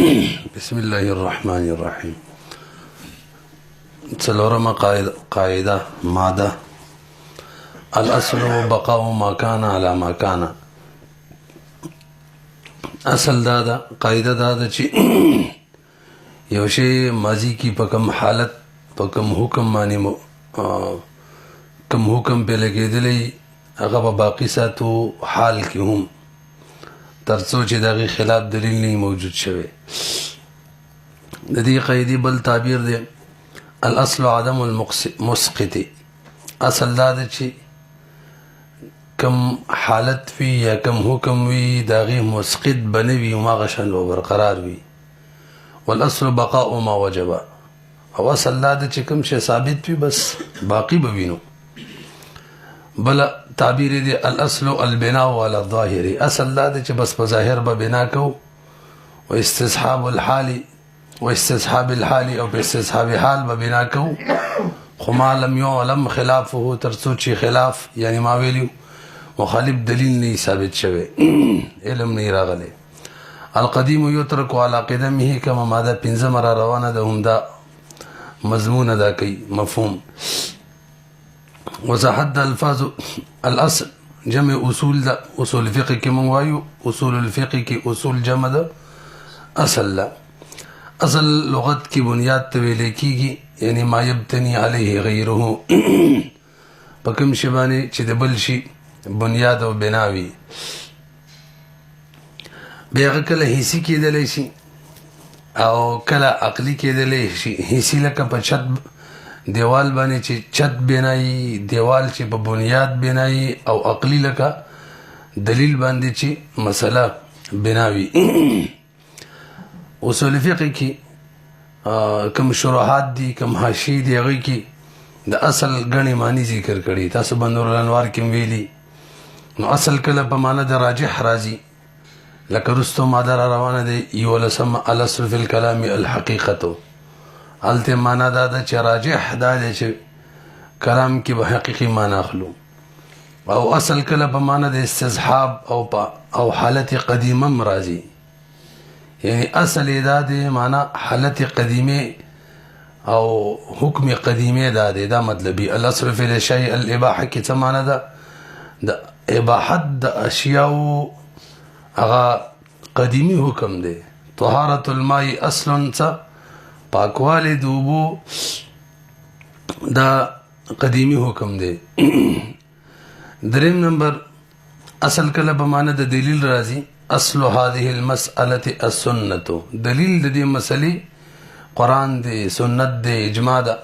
بسم الله الرحمن الرحيم. څلورمه قاعده ماده الاصل بقاء ما كان على ما كان. اصل دا قاعده دا چې یو شی ماضی کی په کوم حالت په کوم حکم باندې کوم حکم په لګیدلی هغه به باقی ساتو حال کې هم ترڅو چې دغه خلاف دلیل نه موجود شوی. د دې قاعده بل تعبیر دی الاصل عدم المسقط. اصل دا چې کم حالت وی یا کم حکم وی دغه مسقط بنوي او ما غشن برقرار وي. والاصل بقاء ما وجب. او اصل دا چې کم شی ثابت وي بس باقی بوینو. بل تعبیر دی الاصل البناء على الظاهر. اصل دا چې بس په ظاهر به بنا کو او استصحاب الحال او استصحاب الحال او په استصحاب حال به بنا کو خو ما لم يعلم خلافه ترڅو چې خلاف یعنی ما ویلو مخالف دلیل نه ثابت شوی علم نه راغلی. القديم يترك على قدمه كما ماده پنځه مره روانه ده هم دا مضمون ادا کوي مفهوم. وصحت الفاظ الاصل جمع اصول دا اصول فقه کې مونږ وایو اصول الفقه کې اصول جمع ده اصل لا. اصل لغت کی بنیاد ته ویل کیږي یعنی ما یبتنی علیه غیره په کوم شی باندې چې د بل شي بنیاد او بناوي. بیا کله حسی کېدلی شي او کله عقلی کېدلی شي. حسی لکه په چت دیوال باندې چې چت بنایي دیوال چې په بنیاد بنایي او عقلی لکه دلیل باندې چې مسله بناوي. اصول فقه کې کم شروحات دي کم حاشیې دي هغوی کې د اصل ګڼې معنی ذکر کړي. تاسو به نور الانوار کې ویلي نو اصل کله په معنی د راجح راځي لکه رستو ماده را روانه دی یولسم الاصل فی الکلام الحقیقة. هلته معنی دا ده چې راجح دا دی چې کلام کې به حقیقي معنی اخلو. او اصل کله په معنی د استصحاب او حالت قدیمه هم راځي یعنی اصل دا دی معنی حالت قدیمه او حکم قدیمه دا دی. دا مطلبی الاصل فی الشیء الاباحه کې څه معنی ده د اباحت د اشیاء هغه قدیمی حکم دی. طهارت الماء اصل څه پاکوالی د اوبو دا قدیمی حکم دی. دریم نمبر اصل کله په معنی د دلیل راځي. اصل هذه المسأله السنه. دلیل د دې مسلې قرآن دی سنت دی اجماع ده.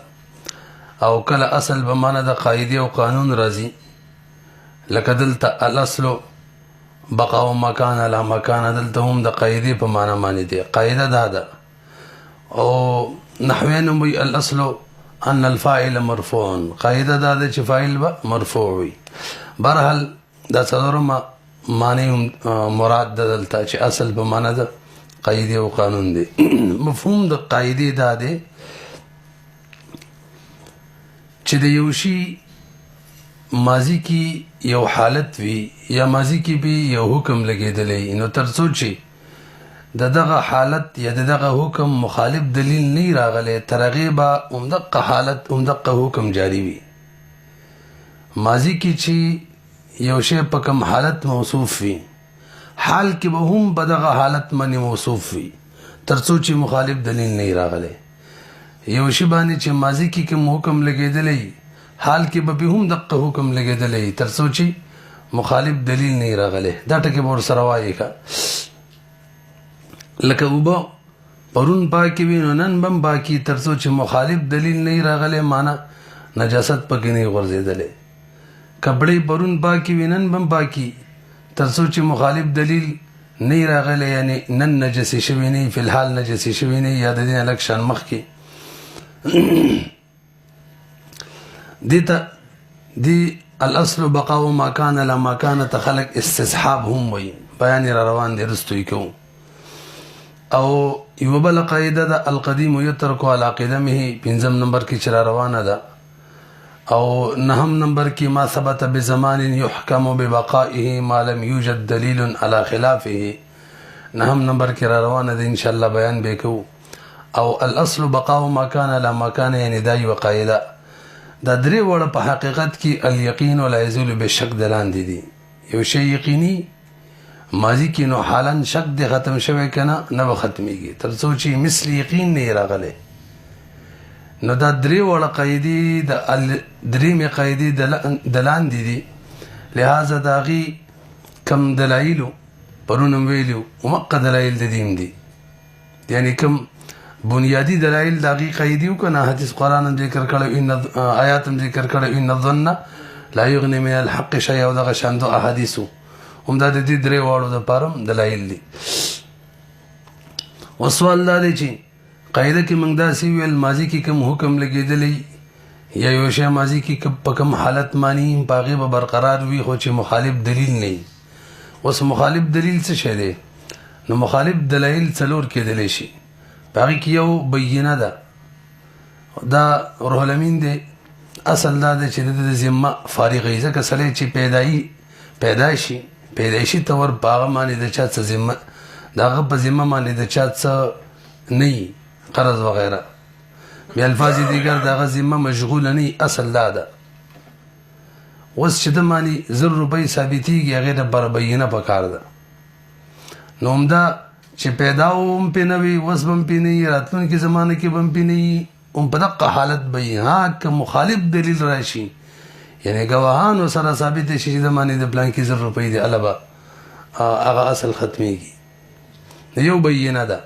او کله اصل په معنی د قاعده او قانون راځي لکه دلته الاصل بقاء مکان علی مکان. دلته هم د قاعده په معنی باندې دی. قاعده دا ده او نحوین وی الاصل ان الفاعل مرفوع. قاعده دا ده چې فاعل به مرفوع وي. برحال دا څلورمه معنی مراد ده دلته چې اصل په معنی ده قاعده او قانون دی. مفهوم د قاعده دا دی چې د یو شی ماضی کی یو حالت وی یا ماضی کی به یو حکم لګیدلی نو ترڅو چې دغه حالت یا دغه حکم مخالف دلیل نه راغلی تر هغې به همدغه حالت همدغه حکم جاری وي. ماضی کی چې یو شی په کوم حالت موصوف وي حال کې به هم په دغه حالت باندې موصوف وي ترڅو چې مخالف دلیل نه راغلی. یو شی باندې چې ماضی کې کوم حکم لګیدلی حال کې به هم دغه حکم لګیدلی ترڅو چې مخالف دلیل نه راغلی. دا ټکي به ورسره وایي لکه اوبه پرون پاکي وي نو نن بم پاکي ترڅو چې مخالف دلیل نه راغلی معنا نجاست پکې نه غورځېدلی. کپړې پرون پاکي وي نن بم پاکي ترڅو چې مخالف دلیل نه راغلی یعنی نن نجسې شوي نه فی الحال نجسې شوي نه یا د دې نه لږ شان مخکې دی الاصل بقاء ما كان لما كان خلق استصحاب هم وي بیان را روان دي رستوي کوم. او یو بل قاعده ده القديم يترك على قدمه پنځم نمبر کې چر روانه ده. او نهم نمبر کې ما ثبت بزمان يحكم ببقائه ما لم يوجد دليل على خلافه. نهم نمبر کې را روانه ده ان شاء الله بیان به کوو. او الاصل بقاء ما كان لا ما كان، یعنی دا یو قاعده دا درې وړه په حقیقت کې الیقین ولا یزول بشک دلاندې دي. یو شی یقیني ماضی کې نو حالا شک دی ختم شوی کنه نه به ختمیږي تر څو چې مثل یقین نه راغلی. نو دا درې وړه قاعدې د درېمې قاعدې دلاندې دي. لہذا د هغې کم دلایلو پرون هم ویلي ومقه دلایل د دین دي، یعنی کم بنیادی دلایل د هغې قاعدې وو که نه حدیث قرآن هم ذکر کړی، آیات هم ذکر کړی، ان الظن لا یغني من الحق شیئا، او دغه شان دو احادیثو همدا د دې درې واړو دپاره هم دلایل دي. وسوال دا دی چې قاعده کې موږ داسې ویل ماضي کې کوم حکم لګېدلی یا یو شی ماضي کې په کوم حالت معنی په هغې به برقرار وي خو چې مخالف دلیل نه وي. اوس مخالف دلیل څه شی دی؟ نو مخالف دلایل څلور کېدلی شي. په هغې کې یو بینه ده، دا روح الامین دی. اصل دا دی چې د ذمه فارغ وي، ځکه سړی چې پیدا شي پیدایشي طور په هغه باندې د چا څه ذمه د هغه په ذمه باندې د چا څه نه وي قرض وغیره، بیا الفاظ دیگر د هغه ذمه مشغوله نه وي. اصل دا ده. اوس چې د باندې 1000 روپۍ ثابتېږي هغې دپاره بینه پکار ده. نو همدا چې پیدا هم پې نه وي، اوس به هم پې نه وي، راتلونکي زمانه کې به هم پې نه وي، هم په دقه حالت به وي. ها که مخالف دلیل راشي یعنی ګواهانو سره ثابت شي چې د باندې د پلانکي 1000 روپۍ دی، هله به هغه اصل ختمیږي. یو بینه ده،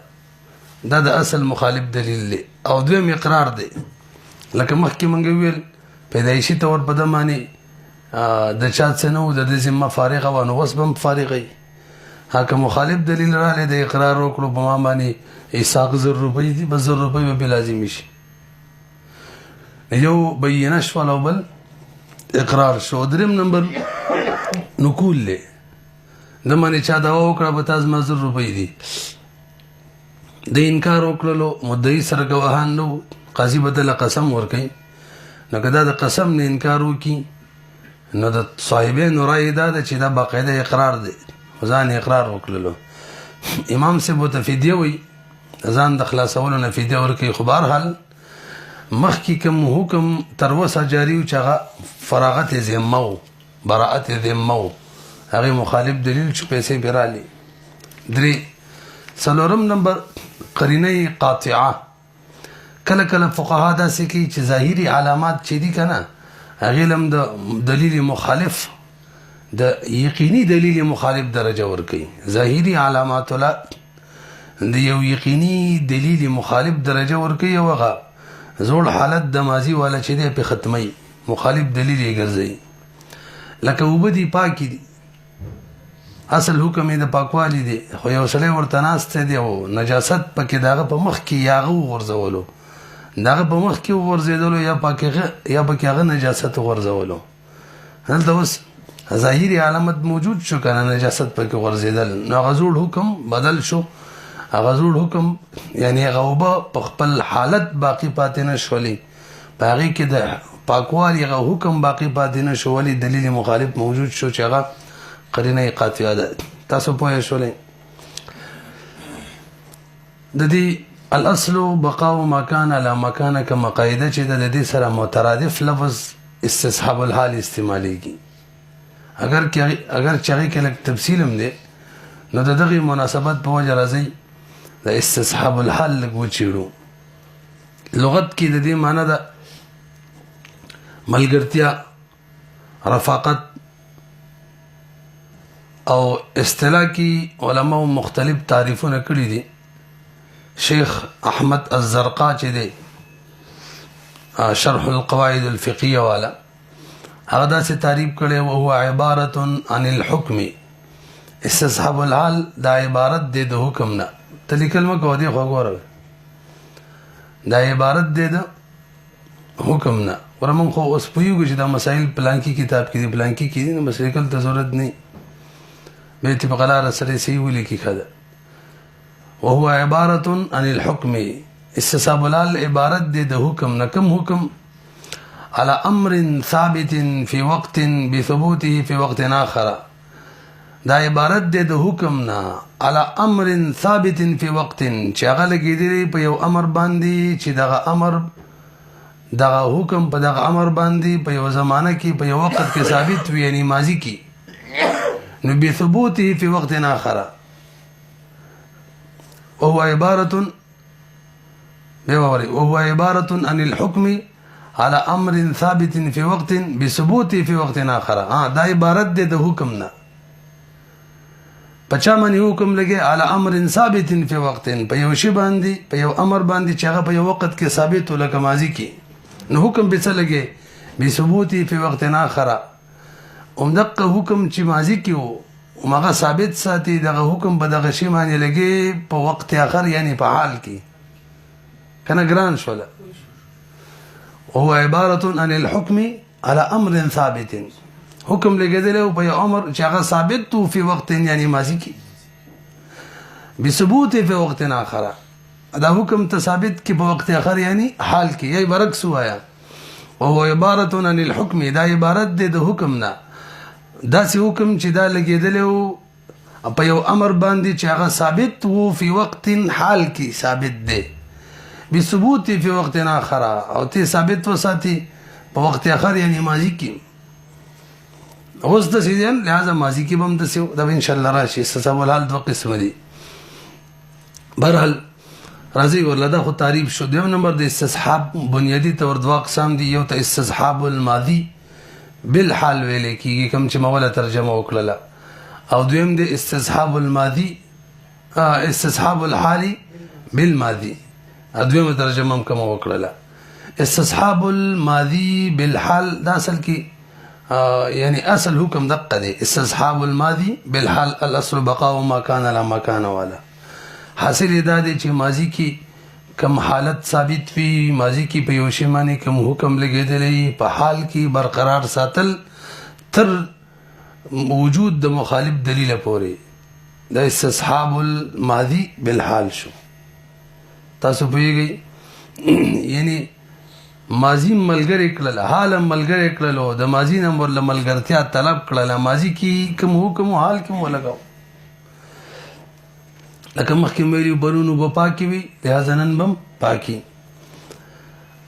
دا د اصل مخالف دلیل دی. او دویم اقرار دی، لکه مخکې موږ ویل پیدایشي طور په ده باندې د چا څه نه و، د ده ذمه فارغه وه، نو اوس به هم فارغه وي. ها که مخالف دلیل راغلی د اقرار وکړو په ما باندې ایساق 1000 روپۍ دي، بس 1000 روپۍ به بې لازمي شي. یو بینه شول او بل اقرار شو. دریم نمبر نقول دی، د باندې چا دعوا وکړه به تا زما 1000 روپۍ دي، د انکار وکړلو، مدعي سره ګواهان نه و، قاضي به دله قسم ورکوي. نو که دا د قسم نه انکار وکړي نو د صاحبینو رایې دا ده چې دا باقاعده اقرار دی، ځان اقرار وکړلو. امام صاحب ورته فدیه وایي، ځان د خلاصولو نه فدیه ورکوي. خو بهرحال مخکې کوم حکم تر اوسه جاري و چې هغه فراغت ذمه و، براعت ذمه و، هغې مخالف دلیل چې پیسې پرې رالي. درې څلورم نمبر قرینه قاطعه. کله کله فقها داسې کوي چې ظاهري علامات چې دي که نه هغې هم د دلیل مخالف د یقیني دلیل مخالف درجه ورکوي. ظاهري علاماتو لا د یو یقیني دلیل مخالف درجه ورکوي، او هغه زوړ حالت د ماضي والا چې دی پې ختموي، مخالف دلیل یې ګرځوي. لکه اوبه دي پاکې دي، اصل حکم یې د پاکوالي دی، خو یو سړی ورته ناستی دی او نجاست پکې د هغه په مخ کې یا هغه وغورځولو، د هغه په مخ کې وغورځېدلو یا پکې هغه نجاست وغورځولو. هلته اوس ظاهري علامت موجود شو که نه، نجاست پکې غورځېدل، نو هغه زوړ حکم بدل شو. هغه زوړ حکم یعنی هغه اوبه په خپل حالت باقي پاتې نه شولې، په هغې کې د پاکوالي هغه حکم باقي پاتې نه شو، ولې دلیل مخالف موجود شو چې هغه قرینه قاطعه ده. تاسو پوه شولئ. د دې الاصل بقاء ما كان على ما كان کمه قاعده چې د دې سره مترادف لفظ استصحاب الحال استعمالیږي. اگر چې هغې کې لږ تفصیل هم دی نو د دغې مناسبت په وجه راځئ د استصحاب الحال لږ وچیړو. لغت کې د دې معنی ده ملګرتیا، رفاقت، او اصطلاح کې علماء مختلف تعریفونه کړي دي. شیخ احمد الزرقا چې دی شرح القواعد الفقهیه والا، هغه داسې تعریف کړی وهو عبارة عن الحکم. استصحاب الحال دا عبارت دی د حکم نه. ته لیکل مه کوه، دې خوا ګوره، دا عبارت دی د حکم نه. وره موږ خو اوس پوهېږو چې دا مسایل پلانکي کتاب کې دي، پلانکي کې دي، نو بس لیکل ته ضرورت نه وي، بیا یې په قلاره سره صحیح ولیکي ښه ده. وهو عبارة عن الحکم، استصحاب الحال عبارت دی د حکم نه. کوم حکم؟ على امر ثابت في وقت بثبوته في وقت آخر، دا عبارت دی د حکم نه علی امر ثابت فی وقت چې هغه لګېدلی په یو امر باندې چې دغه حکم په دغه امر باندې په یو زمانه کې په یو وخت کې ثابت وي یعنی ماضی کې نو بثبوته فی وقت آخر وهو عبارة عن الحكم على امر ثابت في وقت بثبوته في وقت آخر دا عبارت دی د حکم نه پچا منی حکم لګي على امر ثابت في وقت په یو شی باندې په یو امر باندې چې هغه په یو وخت کې ثابت ولکه ماضی کې نو حکم به څه لګي بثبوته في وقت آخر دغه حکم چې ماضی کې وو هغه ثابت ساتي دغه حکم په دغه شی باندې لګي په وخت آخر یعنی په حال کې کنه ګران شوله وهو عبارة عن الحكم على امر ثابت حکم لګیدل او په امر چې هغه ثابت وو په وخت یعنی ماضی کې بثبوت په وقت آخر دا حکم ته ثابت کې په وخت آخر یعنی حال کې یی برعکس وایا وهو عبارة عن الحكم دا عبارت دی د حکم نه دا سی حکم چې دا لګیدل او په یو امر باندې چې هغه ثابت وو په وخت حال کې ثابت دی بثبوت په وقت آخر او ته ثابت وساتي په وخت آخر یعنی ماضی کې اوس د سیدن لہذا ماضی کې بم د سیو دا ان شاء الله راشي استصحاب الحال دو قسم دي برحال راځي ولدا خو تعریف شو دیو نمبر د استصحاب بنیادی تور دوا اقسام دي یو ته استصحاب الماضی بالحال ویلې کیږي کوم چې مولا ترجمه وکړه او دویم د استصحاب الماضی استصحاب الحال بالماضی دویم ترجمه کوم وکړه استصحاب الماضی بالحال دا اصل کې یعنی اصل حکم دقه دی استصحاب الماضی بالحال الاصل بقاء ما كان لا مكان والا حاصل دا دی چې ماضی کې کم حالت ثابت وي ماضی کې په یو شی باندې کوم حکم لګیدلی په حال کې برقرار ساتل تر وجود د مخالف دلیل پورې دا استصحاب الماضی بالحال شو تاسو پوهیږئ یعنی ماضی ملګری کړل حال ملګری کړل د ماضی نمبر له ملګرتیا طلب کړل ماضی کې کوم حکم حال کې مو لګاو لکه مخکې ویلو برونو به پاکي وي لہذا نن بم پاکي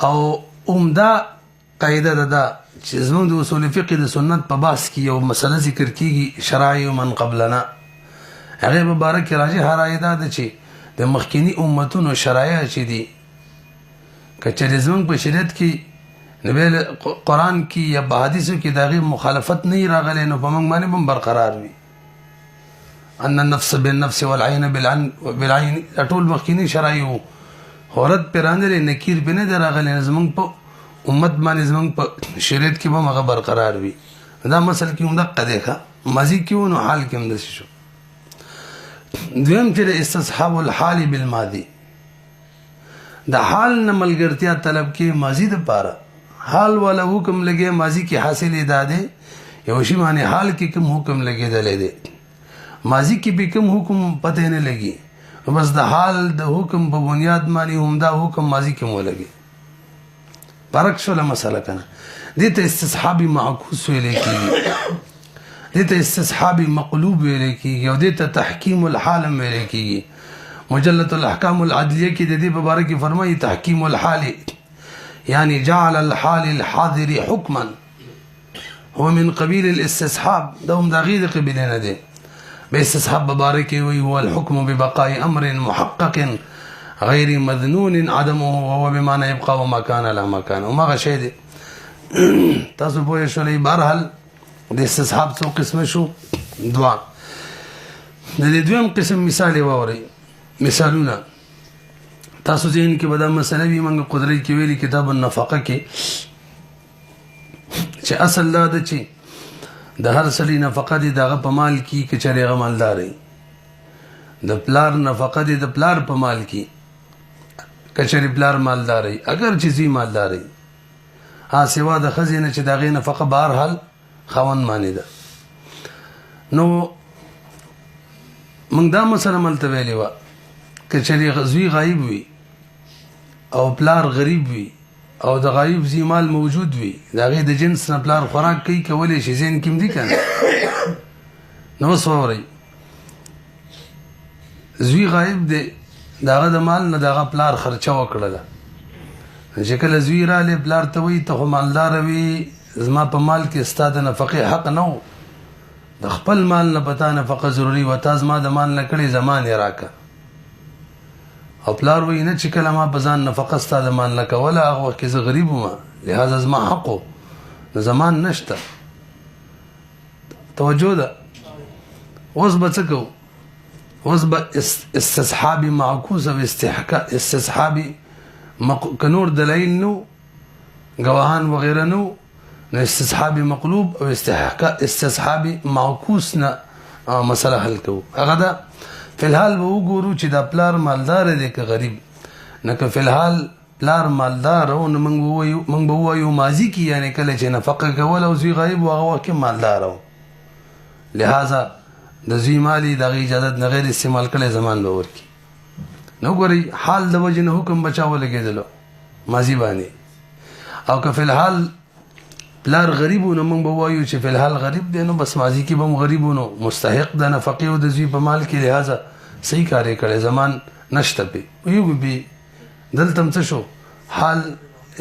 او عمده قاعده ده چې زموږ د اصول فقه د سنت په بحث کې یو مسله ذکر کیږي شرایع من قبلنا هغه مبارک راجح رائے ده چې د مخکینی امتونو شرایع چې دي کچې زموږ په شریعت کې نو قرآن کې یا حدیثو کې دغه مخالفت نه راغلی نو په موږ باندې هم برقرار وي ان النفس بالنفس والعين بالعين ټول مخکینی شرایع هورت پیراندل نکیر په نه راغلی زموږ په امت باندې زموږ په شریعت کې هم هغه برقرار وي دا مسل کې هم دقه ده ماضی کې نو حال کې هم د شو دویم چې استصحاب الحال بالماضی د حال نه ملګرتیا طلب کې ماضی د پاره حال والا حکم لګي ماضی کې حاصل اداده یو شی باندې حال کې کوم حکم لګیدل دي ماضی کې به کوم حکم پته نه لګي بس د حال د حکم په بنیاد باندې هم دا حکم ماضی کې مو لګي فرق شو له مسله کنه دې ته استصحاب معکوس ویل کېږي دې ته استصحاب مقلوب ویل کېږي او دې ته تحکیم الحال ویل کېږي مجلة الاحکام العدلیه کې د دې مبارک فرمایي تحکیم الحال یعنی جعل الحال الحاضر حکما هو من قبیل الاستصحاب ده هم د غیر قبیله نه دی به استصحاب مبارک وي هو الحكم ببقاء امر محقق غیر مذنون عدمه وهو بمعنى يبقى وما كان لا مكان وما شيء دي تاسو په شولې بهرحال د استصحاب څو قسم شو دوا د دویم قسم مثال ووري مثالونه تاسو ذهن کې به دا مسله وي موږ قدرت کې ویلي کتاب النفقه کې چې اصل دا ده چې د هر سړي نفقه دي دغه په مال کې که چېرې هغه مالدار وي د پلار نفقه دي د پلار په مال کې که چېرې پلار مالدار وي اگر چې زوی مالدار وي سوا د ښځې نه چې د هغې نفقه بهرحال خاوند باندې ده نو موږ دا مسله ملته ویلې وه که چېرې زوی غایب وي او پلار غریب وي او د غایب زوی مال موجود وي د هغې د جنس نه پلار خوراک کوي کولی شي ذهن کې هم دي که نه نو اوس واورئ زوی غایب دی د هغه د مال نه د هغه پلار خرچه وکړله چې کله زوی رالی پلار ته وایي ته خو مالداره وي زما په مال کې ستا د نفقې حق نه و د خپل مال نه په تا نفقه ضروري وه تا زما د مال نه کړې زمان یې راکړه او پلار وایي نه چې کله ما په ځان نفقه ستا د مال نه کوله هغه وخت کې زه غریب وم لهذا زما حق و نو زمان نشته توجه ده اوس به څه کوو اوس به استصحاب معکوس او استصحاب که نور دلایل نو گواهان وغیره نو نو استصحاب مقلوب او استصحاب معکوس نه مسله حل کوو هغه ده فی الحال به وګورو چې دا پلار مالدار دی که غریب نه که فی الحال پلار مالدار او نو موږ به ووایو ماضي کې یعنی کله چې نفقه کول او زوی غریب و هغه وخت کې مالدار و لہذا د زوی مالی دغه اجازت نه غیر استعمال کړي زمان به ورکی نو ګوري حال د وجه نه حکم بچاو لګیدلو ماضی باندې او که فی الحال پلار غریب نو موږ به وایو چې فی الحال غریب دی نو بس ماضی کې به غریب نو مستحق د نفقې او د زوی په مال کې لہذا صحیح کار کړي زمان نشته په یو به دلته څه شو حال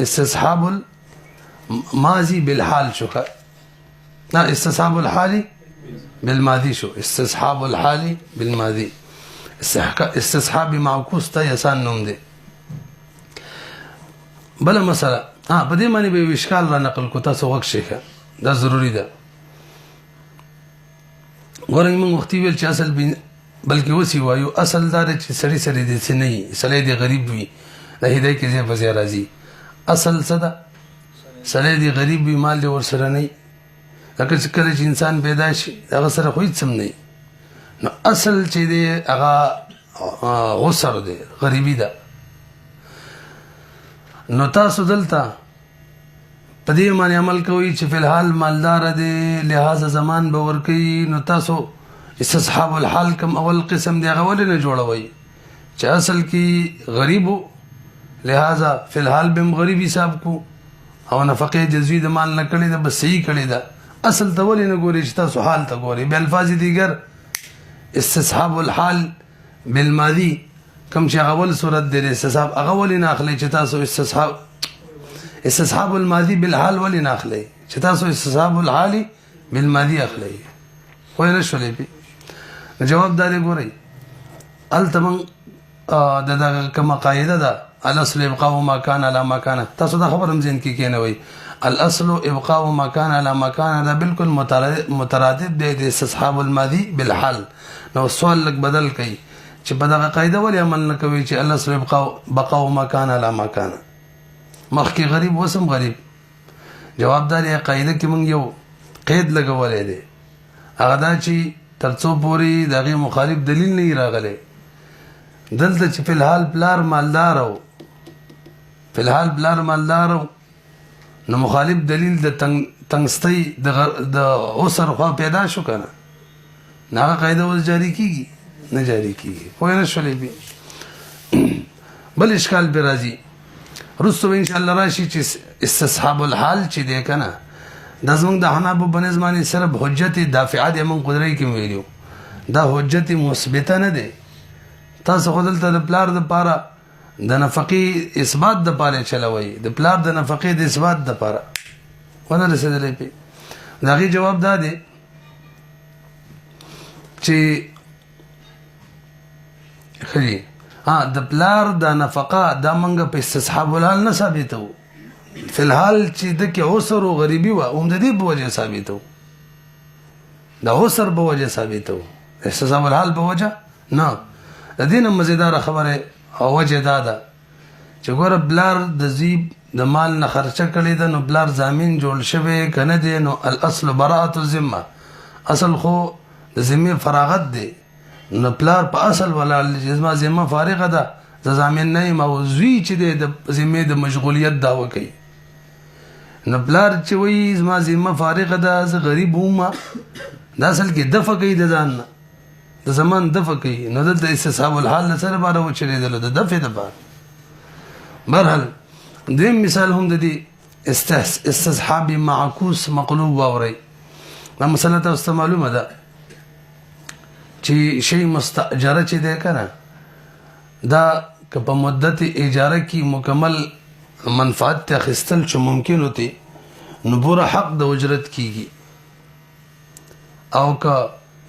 استصحاب الماضي بالحال شو نه استصحاب الحال بالماضي شو استصحاب الحال بالماضي استصحاب معکوس ته یسان نوم دی بل مسله په دې معنی به اشکال را نقل کو تاسو وخت شيخه دا ضروری ده ورنګ موږ وختي ویل چې اصل بلکې وسی وایو اصل دار چې سړی سړی دې څه نه سړی دې غریب وي د هدايه کې ځای په راځي اصل څه ده سړی دې غریب وي مال دې ور سره نه لکه چې کله چې انسان پیدا شي هغه سره خو هیڅ هم نه نو اصل چې دی هغه غسر دی غریبی ده نو تاسو دلته په دې باندې عمل کوئ چې فی الحال مالدار دی لہذا زمان به ورکوي نو تاسو استصحاب الحال کم اول قسم دی هغه ولې نه جوړوئ چې اصل کې غریبو لہذا فی الحال به هم غریب حساب کو او نفقې جزوی د مال نه کړې ده بس صحیح کړې ده اصل ته ولې نه ګوري چې تاسو حال ته ګوري به الفاظ دیگر استصحاب الحال بالماضي کم چې اول صورت دی استصحاب هغه ولې نه اخلي چې تاسو استصحاب الماضي بالحال ولې نه اخلي چې تاسو استصحاب الحال بالماضي اخلي خو نه شولې په جواب داري ګوري التمن دغه کما قاعده ده الاصل ابقاء ما كان على ما كان تاسو دا خبرم ځین کې کینوي الاصل ابقاء ما كان على ما كان دا بالکل مترادف دی د استصحاب الماضي بالحال نو سوال لک بدل کړي چې په دغه قاعده ولې عمل نه کوي چې الاصل ابقاء ما كان على ما كان مخکې غریب وسم غریب جوابداري قاعده کې مونږ یو قید لګولې دی هغه دا چې ترڅو پوری دغه مخالف دلیل نه راغلی دلته چې په الحال بلار مالدار او په الحال بلار مالدار نو مخالف دلیل د تنگستی د اوسر خو پیدا شو کنه نه قاعده ول جاری کیږي نه جاری کیږي خو نه شولې به بل اشکال به راځي رسو ان شاء الله راشي چې استصحاب الحال چې دی کنه د زمونږ د حناب بنظمانی صرف حجت دافعه د من قدرت کې ویلو دا حجت مثبته نه ده تاسو خپل ته د پلار د پاره د نفقې اثبات د پاره چلوي د پلار د نفقې د اثبات د پاره ونه رسیدلې په دغه جواب دا دی چې خلی د پلار د نفقه د منګه په استصحاب الحال نه ثابتو فی الحال چې د کې اوسر او غریبي و هم د دې په وجه ثابتو د اوسر په وجه ثابتو استصحاب الحال په وجه نه د دې مزیدار خبره او وجه دا ده چې ګور بلار د زیب د مال نه خرچه کړي د نو بلار ضامن جوړ شوی کنه دی نو الاصل براءه الذمه اصل خو د ذمه فراغت دی نو پلار په اصل ولا جسمه ذمه فارغه ده د ضامن نه موضوعي چې د ذمه د مشغولیت داوا کوي نو پلار چې وایي زما ذمه فارغه ده ز غریب وم دا اصل کې دفع کوي د ځان د زمان دفع کوي نو د استصحاب الحال سره بار و چره دل د دفع د بار برحال دیم مثال هم د دې استصحاب معکوس مقلوب ووري دا مسله تاسو معلومه ده چې شی مستاجره چې ده کنه دا که په مدت اجاره کې مکمل منفعت ته اخیستل چې ممکن ہوتی نو پورا حق د اجرت کیږي او که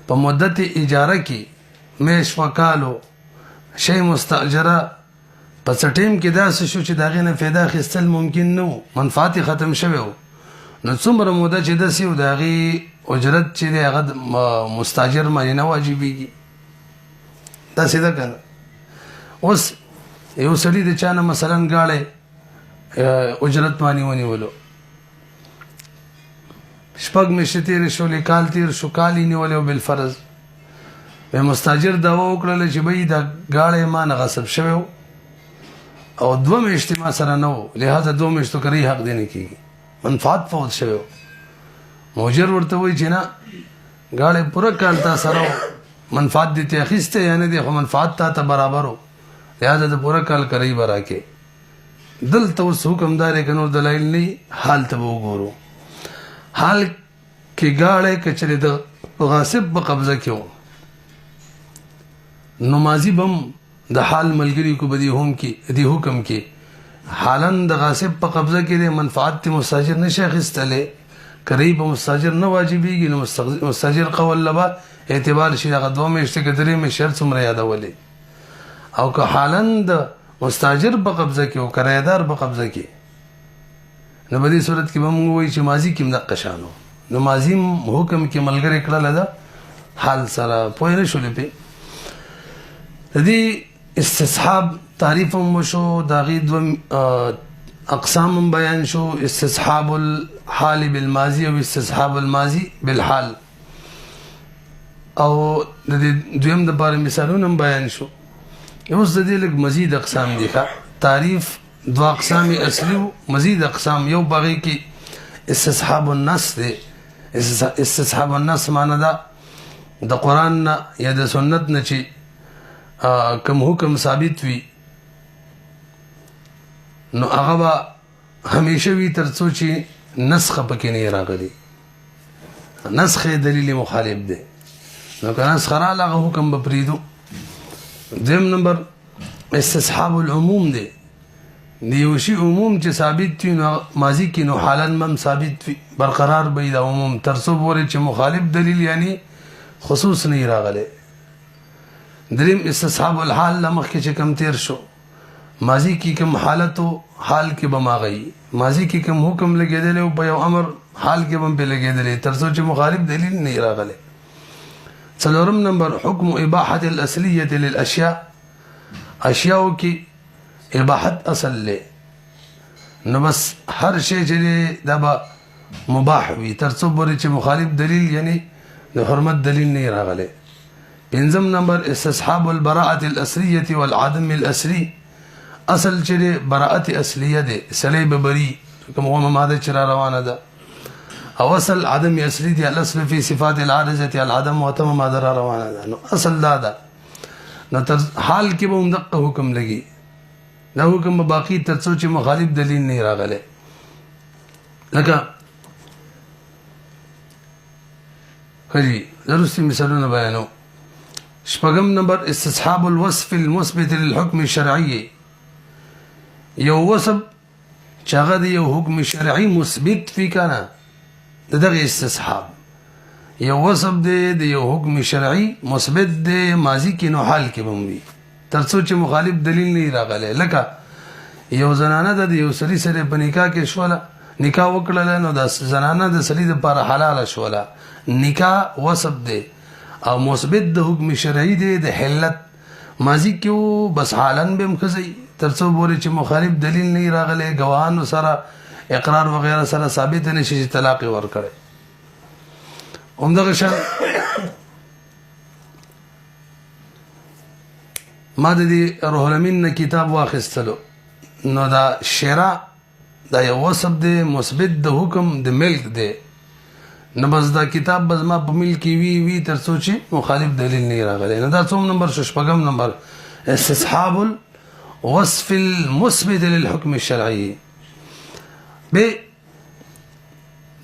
په مدت اجاره کې میش وکالو شی مستاجره په ټیم کې داسې شو چې داغې نه فایده اخیستل ممکن نه و منفعت ختم شوی و نو څومره موده چې داسې و د هغې اجرت چې دی هغه مستاجر باندې نه واجبېږي داسې ده که نه اوس یو سړي د چا نه مثلا ګاړی اجرت باندې ونیولو شپږ میاشتې تېرې شولې کال تېر شو کال یې نیولی و بالفرض بیا مستاجر دعوه وکړله چې بهی دا ګاړی ما نه غصب شوی و او 2 میاشتې ما سره نه و لہذا 2 میاشتو کرۍ حق دی نه کېږي منفعت فوت شوی و موجر ورته وایي چې نه ګاړی پوره کال تا سره و منفعت دې ته اخیستی یا نه دی خو منفعت تا ته برابر و لہذا د پوره کال کرۍ به راکې دلته اوس حکم دا دی که نور دلایل نه حال ته به وګورو حال کې ګاړی که چېرې د غاصب په قبضه کې و نو ماضي به هم د حال ملګري کو به دې حکم کې حالن د غاصب په قبضه کې دی منفعت ته مستاجر نشي اخیستلی کرۍ به مستاجر نه واجبېږي نو مستاجر قول له به اعتبار شي هغه 2 میاشتې که 3 میاشتې هر څومره یادولې او که حالن د مستاجر په قبضه کې او کرایهدار په قبضه کې نو په دې صورت کې به موږ وایو چې ماضي کې هم دقه شان و نو ماضي حکم کې ملګری کړله ده حال سره پوه نه شولې پې د دې استصحاب تعریف هم وشو د هغې 2 اقسام هم بیان شو استصحاب الحال بالماضي او استصحاب الماضي بالحال او د دې دویم دپاره مثالونه هم بیان شو اوس د دې لږ مزید اقسام دي تعریف 2 اقسام اصلي مزید اقسام یو باغې کې استصحاب النص دی استصحاب النص معنی دا د قرآن نه یا د سنت نه چې کم حکم ثابت وي نو هغه به همیشه وي تر څو چې نسخه پکې نه راغلی نسخه دلیل مخالف دی نو که نسخه راغله هغه حکم به پرېږدو دویم نمبر استصحاب العموم دی د یو شي عموم چې ثابت وي نو ماضي کې نو حالا هم ثابت وي برقرار به وي د عموم تر څو پورې چې مخالف دلیل یعنی خصوص نه راغلی دریم استصحاب الحال له مخکې چې کم تیر شو ماضي کې کوم حالت و حال کې به ماغی ماضي کې کوم حکم لګېدلی او په یو امر حال کې به هم پې لګېدلی تر څو چې مخالف دلیل نه راغلی څلورم نمبر حکم اباحة الاصلیة للاشیاء اشیاو کې اباحت اصل لی نو بس هر شی چې دا به مباح وي تر څو پورې چې مخالف دلیل یعنی د حرمت دلیل نه راغلی پنځم نمبر استصحاب البراءة الاصلیة والعدم الاصلی اصل چې براءت اصلیه دی سړی به بري کومه ماده چې را روانه ده او اصل عدم اصلی دی الاصل فی صفات العارضة العدم وتم ماده را روانه ده نو اصل دا ده نو تر حال کې به هم دقه حکم لګي دا حکم به باقي تر څو چې مخالف دلیل نه راغلی لکه خجی درستی مثالونه بیانو شپږم نمبر استصحاب الوصف المثبت للحكم الشرعي یو وصف چې هغه د یو حکم شرعي مثبت فی کنه دغه استصحاب یو وصف دی د یو حکم شرعي مثبت دی ماضي کې نو حال کې به وي تر څو چې مخالف دلیل نه راغلی لکه یو زنانه د یو سړي سره په نکاح کې شوله نکاح وکړله نو د زنانه د سړي دپاره حلاله شوله نکاح وصف دی او مثبت د حکم شرعي دی د حلت ماضي کې و بس حالن به هم ښځئ تر څو پورې چې مخالف دلیل نه راغلی ګواهانو سره اقرار وغیره سره ثابت نه شي چې طلاق یې ورکړی همدغه شان ما د دې روح الامین نه کتاب واخیستلو نو دا شرع دا یو وصف دی مثبت د حکم د ملک دی نو بس دا کتاب بس ما په ملک کې وي تر څو چې مخالف دلیل نه راغلی نو دا څوم نمبر شو شپږم نمبر استصحاب الوصف المثبت للحكم الشرعي به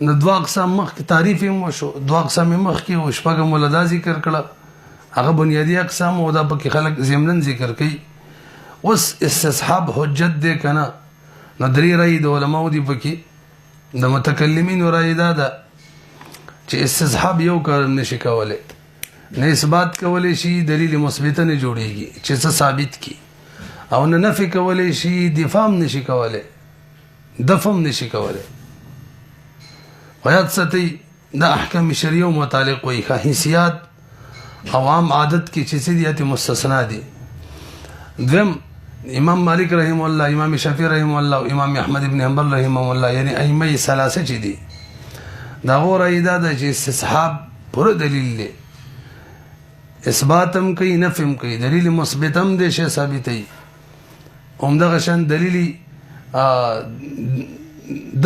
نو 2 اقسام مخکې تعریف یې وشو 2 اقسام یې مخکې و شپږم ولدا ذکر کړه هغه بنیادی اقسام او دا پکې خلک ضمنن ذکر کوي. اوس استصحاب حجت دی کنه نو درې رأی د علماو دی پکې. د متکلمینو رأی دا ده چې استصحاب یو کار نشي کولی، نه اثبات کولی شي دلیل مثبته نه جوړیږي چې څه ثابت کی، او نه نفي کولی شي دفاع هم نشي کولی، دفع هم نشي کولی. ویاد ساتي د احکام شریعه متعلق وي حیثیات عوام عادت کې چې سیدیات مستثنا دي. دویم امام مالک رحم الله، امام شافعی رحم الله او امام احمد ابن حنبل رحم الله، یعنی ائمه ثلاثه چې دي دا غوړه ایدا د چې استصحاب پر دلیل دی، اثباتم کوي نفیم کوي، دلیل مثبتم دي شی ثابتي، همدغه شان دلیل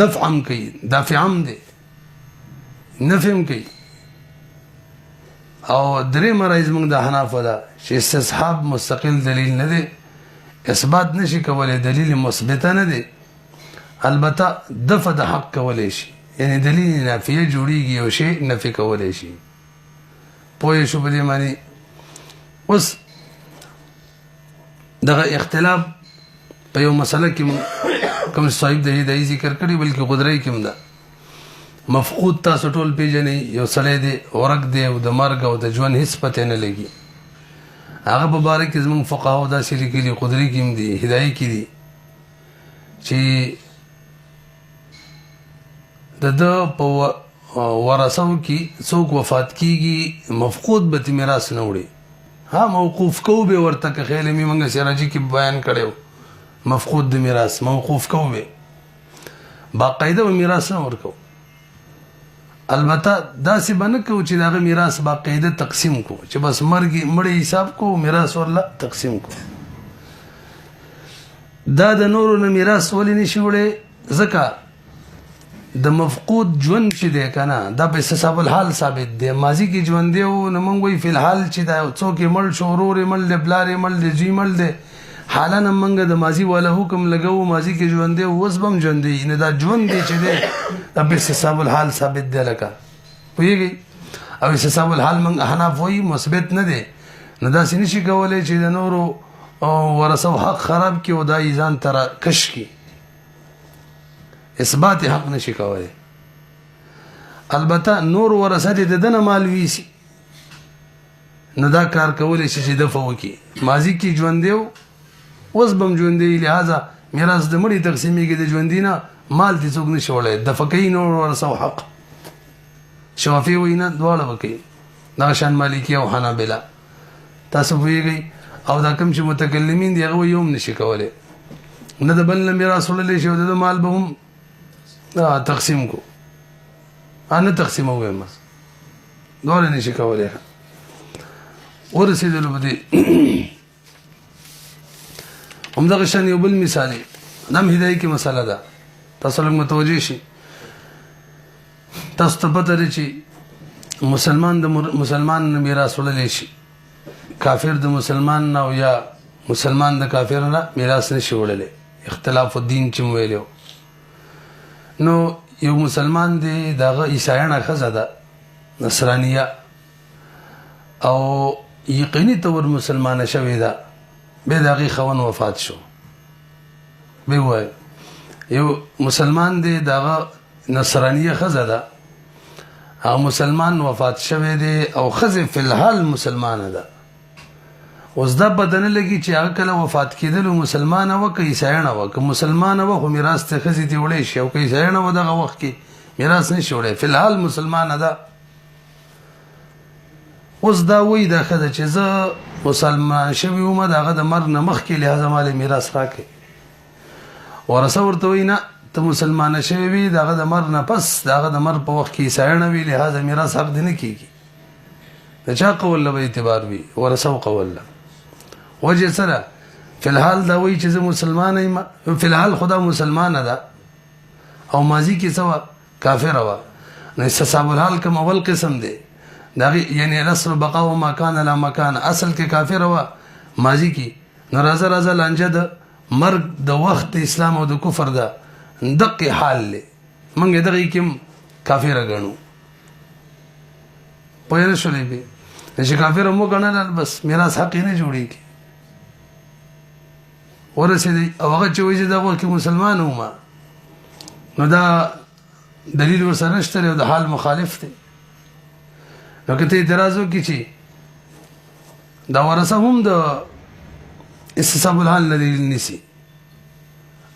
دفعم کوي، دافعم دي، نفیم کوي. او درې مرایز موږ د حنافو ده چې استصحاب مستقل دلیل نه دی، اثبات نشي کولای، دلیل مثبته نه دی، البته دفع د حق کولای شي، یعنی دلیل نافیه جوړیږي او شی نفي کولای شي. پوه شو په دې معنی. اوس دغه اختلاف په یو مسله کې کوم صاحب د هدايه ذکر کړی بلکې قدرت کې هم ده. مفقود تاسو ټول پیژنې، یو سړی دی ورک دی او د مرګ او د ژوند هیڅ پته نه لګي. هغه په باره کې زموږ فقهاو داسې لیکلي، قدرت کې هم دي، هدايه کې دي چې د په ورثو کې څوک وفات کیږي مفقود به میراث نه وړي. ها موقوف کو به ورته که خیال می منګه سراجی کې بیان کړو، مفقود د میراث موقوف کو به باقاعده میراث نه ورکو. البته داسې باندې کو چې داغه میراث باقاعده تقسیم کو، چې بس مړی حساب کو میراث ورله تقسیم کو. دا د نورو نه میراث ولې نشي وړي؟ ځکه د مفقود ژوند چې دی کنه دا په حساب الحال ثابت دی. ماضی کې ژوند دی او نه مونږ وی فی الحال چې دا څوک مړ شو، ورور مړ دی، بلار مړ دی، زوی مړ دی، حالا نه مونږ د ماضی والا حکم لګو، ماضی کې ژوند دی اوس بم ژوند دی، نه دا ژوند دی چې دی دا په حساب الحال ثابت دی. لکه پوهیږي او حساب الحال مونږ حناف وی مثبت نه دی، نه دا سې نشي کولای چې د نورو ورثو حق خراب کی او دا ایزان تر کش کی، اثبات حق نشي کولای. البته نور ورثه دي دنه مال ویسي، نه دا کار کولای شي چې دفع وکي. ماضی کې ژوند دی اوس بم ژوند دی، لہذا میراث د مړي تقسیمېږي، د ژوندینه مال دي څوک نشي وړي، دفع کوي نور ورثه حق. شافعي وینا دواړه وکي، دا شان مالکی او حنابلہ. تاسو ویږي او دا کوم چې متکلمین دی هغه یوم نشي کولای، نه د بل میراث ولې شي د مال به هم تقسیم کو، انا تقسیم وایم دوله نشي کولای. ورسېدلو بده همدغه شان یو بل مثال دم هدايه کې مسله ده، تاسو لږ متوجه شي. تاسو ته پته لري چې مسلمان د مسلمان نه میراث وړلی شي، کافر د مسلمان نه او یا مسلمان د کافر نه میراث نشي وړلی. اختلاف الدین چې ویلو نو یو مسلمان دی دغه عیسایانه ښځه ده نصرانیه او یقیني طور مسلمانه شوې ده، به د هغې خاوند وفات شو. به ووایه یو مسلمان دی دغه نصرانیه ښځه ده او مسلمان وفات شوی دی او ښځې فی الحال مسلمانه ده. اوس دا پته نه لګي چې هغه کله وفات کېدلو مسلمانه وه که عیسایانه وه. که مسلمانه وه خو میراث ته ښځې ته وړی شي، او که عیسایانه وه دغه وخت کې میراث نه شي وړی، فی الحال مسلمانه ده. اوس دا وایي دا ښځه چې زه مسلمان شوی وم د هغه د مرګ نه مخکې، لهذا ما له میراث راکړئ. ورثه ورته وایي نه ته مسلمانه شوی وي د هغه د مرګ نه پس، د هغه د مرګ په وخت کې عیسایانه وي، لهذا میراث حق دې نه کېږي. د چا قول له به اعتبار وي؟ ورثه قول له. وجه سره فی الحال دا وایي چې زه مسلمانه یم، فی الحال خدا مسلمانه ده او ماضی کې څه کافره وه. نو استصحاب الحال کوم اول قسم دی یعنی الاصل بقاء ما کان لا مکان، اصل کې کافره وه ماضی کې، نو راځه راځه لانجه د مرګ د وخت اسلام او د کفر ده دقي حال له موږ دغه کې کافر غنو. پوهه شولې به چې کافر مو ګڼل بس میراث حق نه جوړیږي ورسېدی او هغه چې وایي چې دغه کې مسلمان وم نو دا دلیل ورسره نشته او د حال مخالف دی نو که ته اعتراض وکړي چې دا ورثه هم د استصحاب الحال نه دلیل نیسي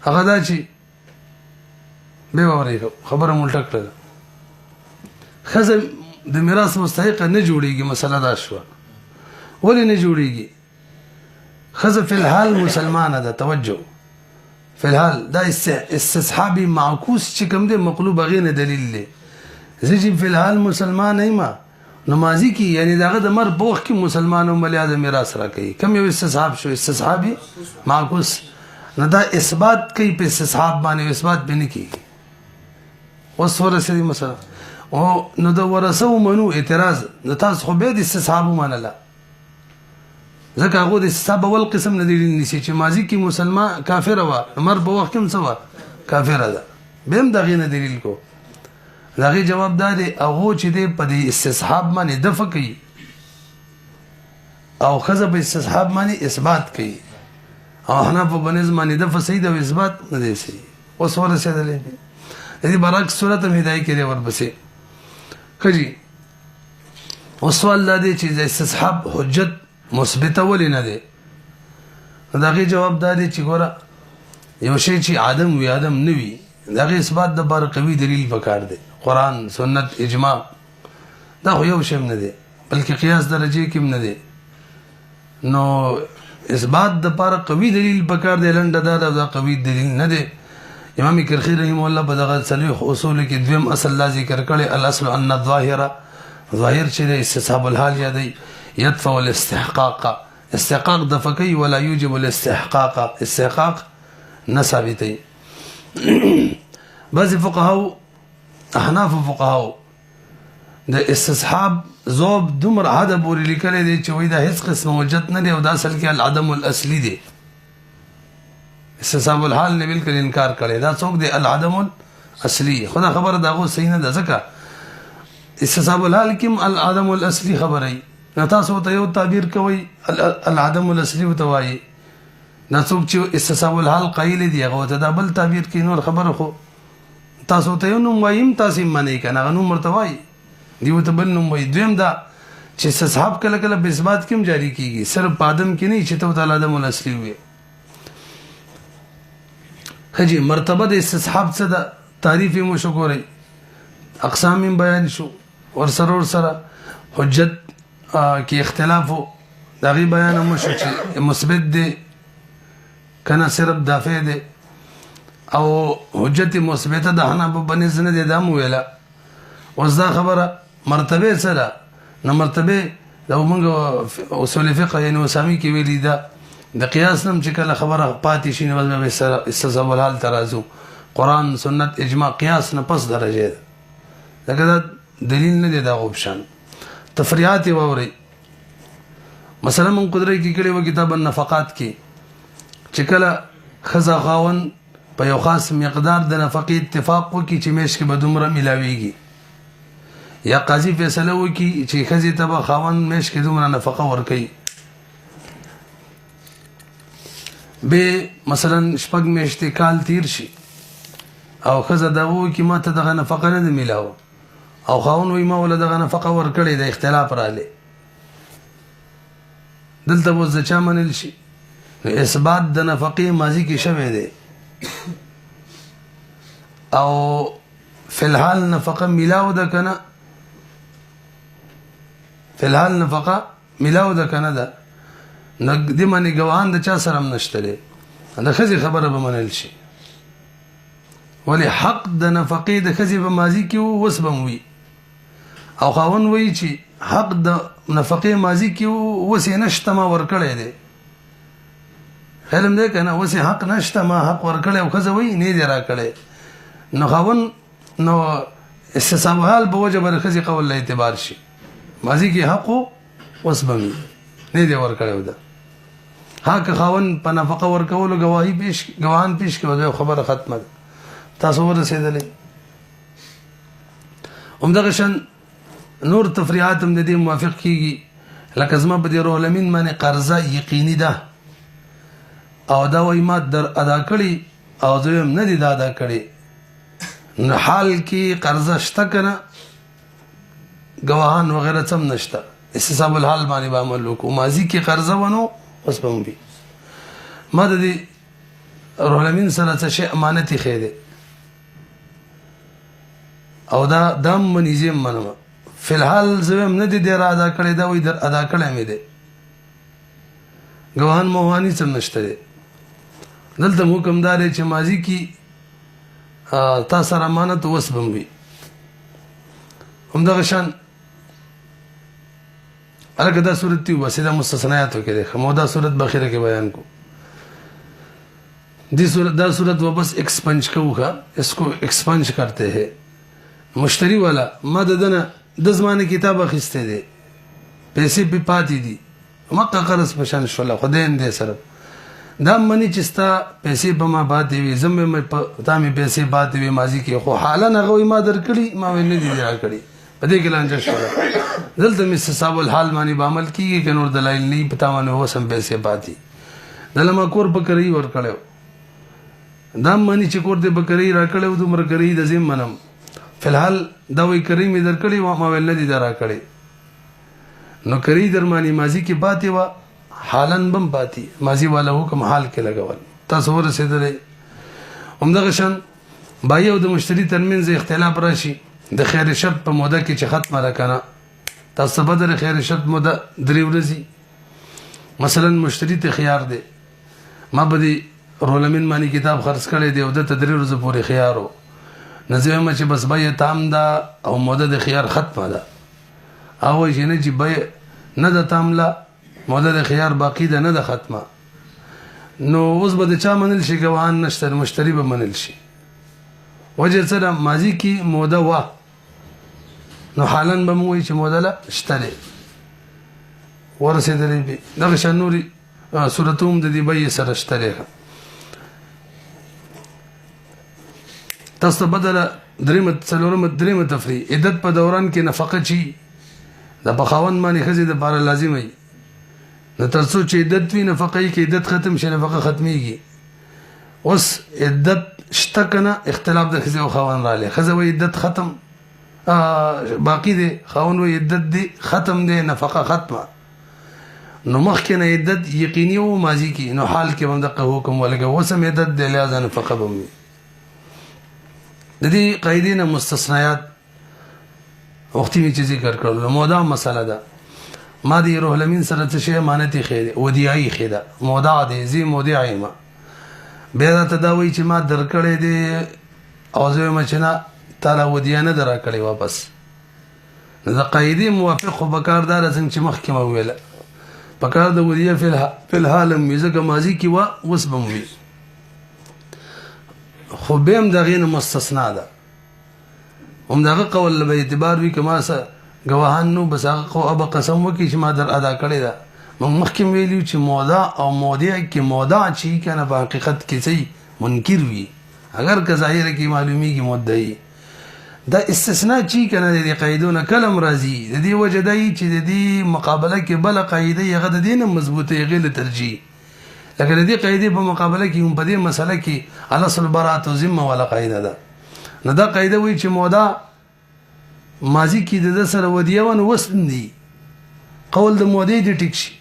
هغه دا چې بیا واورئ خبره مو الټه کړله ښځه د میراث مستحقه نه جوړیږي مسله دا شوه ولې نه جوړیږي ښځه فی الحال مسلمانه ده توجه فی الحال دا استصحابي معکوس چې کوم دی مقلوب هغې نه دلیل دی زه چې فی الحال مسلمان یم نو ماضي کې یعنی د هغه د مر په وخت کې مسلمان وم بلیا د میراث راکوي کوم یو استصحاب شو استصحابي معکوس نو دا اثبات کوي په استصحاب باندې اثبات به نه کېږي اوس ورسېدي مسله او نو د ورثه ومنو اعتراض نو تاسو خو بیا د استصحاب ومنله ځکه هغه د استصحاب اول قسم نه دلیل نیسي چې ماضي کې مسلمان کافره وه مر په وخت کې هم څه وه کافره ده بیا هم د هغې نه دلیل کو د هغې جواب دا دی هغو چې دی په دې استصحاب باندې دفع کوي او ښځه په استصحاب باندې اثبات کوي او حنفو په نظم باندې دفع صحیح ده او اثبات نه دی صحیح اوس ورسېدلی دی د دې برعکس صورت هم هدایي کړی ورپسې ښه جي اوس سوال دا دی چې د استصحاب حجت مثبته ولې نه دی نو د هغې جواب دا دی چې ګوره یو شی چې عدم وي عدم نه وي د هغې اثبات دپاره قوي دلیل پکار دی قرآن سنت اجماع دا خو یو شی هم نه دی بلکې قیاس درجې کې هم نه دی نو اثبات دپاره قوي دلیل پکار دی لنډه دا ده دا قوي دلیل نه دی امام کرخی رحمه الله په دغه څلوېښت اصولو کې دویم اصل لا ذکر کړی الاصل ان الظاهره ظاهر چې دی استصحاب الحال یادی يدفع الاستحقاق استحقاق دفع کوي ولا يوجب الاستحقاق استحقاق نه ثابتوي بعضې فقهاو احناف فقهاو د استصحاب ذوب دومره حده پورې لیکلی دی چې وایي دا هېڅ قسمه حجت نه دی او دا اصل کې العدم الاصلي دی استصحاب الحال نه بالکل انکار کړی دا څوک دی العدم الاصلي خو دا خبره د هغو صحیح نه ده ځکه استصحاب الحال کې هم العدم الاصلي خبره نو تاسو ته یو تعبیر کوئ العدم الاصلي ورته وایي دا څوک چې استصحاب الحال قایل دي هغه ورته دا بل تعبیر کوي نور خبره خو تاسو ته یو نوم وایي هم تاسې هم منئ که نه هغه نوم ورته وایي دي ورته بل نوم وایي دویم دا چې استصحاب کله کله په اثبات کې هم جاري کېږي صرف په عدم کې نه چې ته ورته العدم الاصلي ووایې ښه جي مرتبه د استصحاب څه ده تعریف یې مو شو ګورئ اقسام یې بیان شو ورسره حجت کې اختلاف و د هغې بیان هم وشو چې مثبت دی که نه صرف دافع دی او حجت مثبته د حنفو په نزد نه دی دا مو ویله اوس دا خبره مرتبې څه ده نو مرتبې دا موږ اصول فقه یعنې اسامي کې ویلي ده د قیاس نه هم چې کله خبره پاتې شي نو بس سره استصحاب الحال ته راځو قرآن سنت اجماع قیاس نه پس درجې ده ځکه دا دلیل نه دی د هغو په شان تفریحات یې واورئ مثلا من قدرت کې کړی و کتاب النفقات کې چې کله ښځه خاوند په یو خاص مقدار د نفقې اتفاق وکړي چې میاشت کې به دومره میلاویږي یا قاضي فیصله وکړي چې ښځې ته به خاوند میاشت کې دومره نفقه ورکوي به مثلا شپږ میاشتې کال تیر شي او ښځه دا ووایي چې ما ته دغه نفقه نه ده میلاوه او خاوند وایي ما وله دغه نفقه ورکړې د اختلاف راغلی دلته به اوس د چا منل شي نو اثبات د نفقې ماضي کې شوی دی او فی الحال نفقه میلاو ده که نه فی الحال نفقه میلاو ده که نه ده نو دې باندې ګواهان د چا سره هم نشته دی د ښځې خبره به منل شي ولې حق د نفقې د ښځې په ماضي کې و اوس به هم وي او خاوند وایي چې حق د نفقې ماضي کې و اوس یې نشته ما ورکړی دی علم دی که نه اوس یې حق نشته ما حق ورکړی او ښځه وایي نه دی راکړی نو خاوند نو استصحاب الحال په وجه به د ښځې قول له اعتبار شي ماضي کې حق و اوس به وي نه دی ورکړی ده ها که خاوند په نفقه ورکولو ګواهان پیش کړي خبره ختمه ده تاسو ورسېدلی همدغه شان نور تفریحات هم د دې موافق کېږي لکه زما په دې روح الامین باندې قرضه یقیني ده او دا وایي ما در ادا کړي او زه هم نه دي دا ادا کړي نو حال کې قرضه شته که نه ګواهان وغیره څه هم نشته استصحاب الحال باندې به عمل وکړو ماضي کې قرضه ونو اوس به هم وي ما د دې روح الامین سره څه شی امانت ایښی دی او دا هم مني زه هم منم فی الحال زه هم نه دي در ادا کړی دا وایي در ادا کړی مې دی ګواهان موهاني څه نشته دی دلته حکم دا دی چې ماضي کې تا سره امانت اوس به هم وي همدغه شان الګ دا صورت دی وسه دا مستثنیاتو کې ده خو دا صورت بخیره کې بیان کو دا صورت واپس ایکسپنج کوخه اسکو ایکسپنج کرتے ہیں مشتری والا ما ددنه د زمانه کتاب اخیسته دي پیسې په پاتې دي مکه قرض پشان شول خدای دې سره دا منی چې ستا پیسې په ما پاتې وي زمې مې په تا مې پیسې پاتې وي ماضي کې خو حالا نه ما درکړي ما ویني دي راکړي په دې کې لانجه شو دلته مې استصحاب الحال باندې به عمل کیږي که نور دلایل نه پتا باندې هو سم پیسې پاتې دله ما کور په کری ور کړو دا منی چې کور دې په کری را کړو دومره کری د زم منم فی الحال دا وی کری مې درکړي ما ویل نه دي راکړي نو کری درمانی ماضی کې پاتې و حالن بم پاتې ماضی والا حکم حال کې لګول تاسو ورسېدلې همدغه شان بای او د مشتری ترمنځ اختلاف راشي د خیر شرط په موده کې چې ختمه را کنه تاسو بدل خیر شرط موده 3 ورځې مثلا مشتری ته خيار دی ما بدی رولمن مانی کتاب خرڅ کړی دی او د 3 ورځې پورې خيارو نظم چې بس بای تام دا او موده د خيار ختمه ده او چې نه چې بای نه د تاملا موده د خيار باقی ده نه د ختمه نو اوس به د چا منل شي ګواهان نشته مشتری به منل شي وجه سره ماضی کې موده وا نو حالن به موي چې موده لا شته ورسېدلې به دغه شنوري صورتوم د دې بای سره شته تاسو بدله درېمه تفریح عدت په دوران کې نفقه چی د بخاون باندې خزي د بار لازمي نو ترڅو چې عدت وي نفقه کې عدت ختم شي نفقه ختميږي اوس عدت شته کنه اختلاف د خزي او خاون را لې خزي وي عدت ختم باقی دی خاون وي عدت دی ختم دی نفقه ختمه نو مخکې نه عدت یقیني او ماضي کې نو حال کې هم د حکم ولګه وسم عدت دی لازم نفقه بمي د دې قاعدې مستثنیات وختي می چې ذکر کړل مودا مسله ده ما دی روح الامین سره څه شی امانتي خېده ودیای خېده مودا دې زی مودعای ما به ته دا وی چې ما درکړې دي او زه مچنا تعالی ودیانه درکړې واپس د قاعدې موافق خو بکاردار څنګه چې مخکې ما ویل بکار د ودیه فی الحال میزه ماضی کی وا وسبموي خو بهم دغه مستثنا ده هم دغه قول به اعتبار وی کما سه گواهان نو بس هغه خو اب قسم وکي چې ما در ادا کړی ده مخکې ویلو چې مودا او مودع کې مودا چی کنه په حقیقت کې صحیح منکر وي اگر که ظاهر کې معلومیږي مدعي دا استثناء چی کنه د قاعدونه کلم راځي د دې وجدای چې د دې مقابله کې بل قاعده یغه د دینه مضبوطه غیر ترجیح لکه د دې قاعده په مقابله کې هم په دې مسله کې الاصل برات او ذمه ولا قاعده ده نه دا قاعده وی چې مودا ماضی کې د سره ودیه ون وسن دي قول د مودې د ټیک شي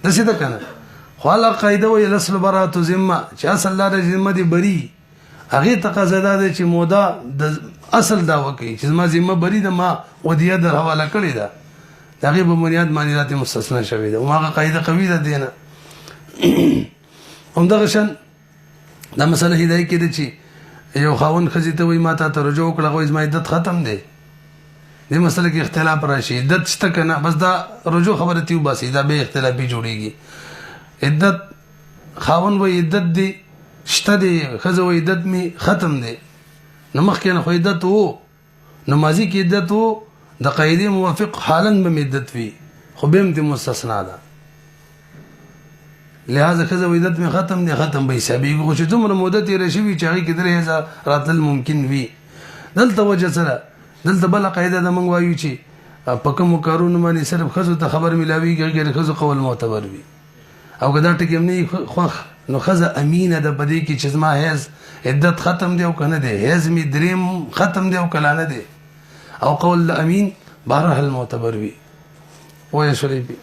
د څه ده کنه خو الله قاعده وی الاصل برات او ذمه چې اصل لاره ذمه دي بری هغه تقاضا ده چې مودا د اصل دا وکي چې ما ذمه بری ده ما ودیه در حواله کړی ده دغه په بنیاد باندې ذات مستثنا شوی ده او هغه قاعده قوی ده دینه هم دغه شان دا مسله هدايه کې ده چې یو خاون خزي ته وي ما ته رجوع کړه غوې زما عدت ختم دی دې مسله کې اختلاف راشي عدت شته کنه بس دا رجوع خبره تیو باسي دا به اختلافي جوړيږي عدت خاون وي عدت دی شته دی خزه وي عدت می ختم دی نو مخکې نه خو عدت وو نو ماضي کې عدت وو د قاعده موافق حالن به عدت وي خو به هم مستثنا ده لہذا خزه عدت می ختم دی ختم به حسابي خو چې دومره مدت یې راشي چې هغه کې 3000 راتل ممکن وي دلته وجه سره دلته بل قاعده د منغ وایو چې په کومو کارونو باندې صرف ښځو ته خبر ملاویږي غیر ښځو قول معتبر وي او که دا ټکي هم نه خوښ نو ښځه امینه ده په دې کې چې زما حیض عدت ختم دی او که نه دی حیض مې دریم ختم دی او که لا نه دی او قول د امین بهرحال معتبر وي وایه شریفي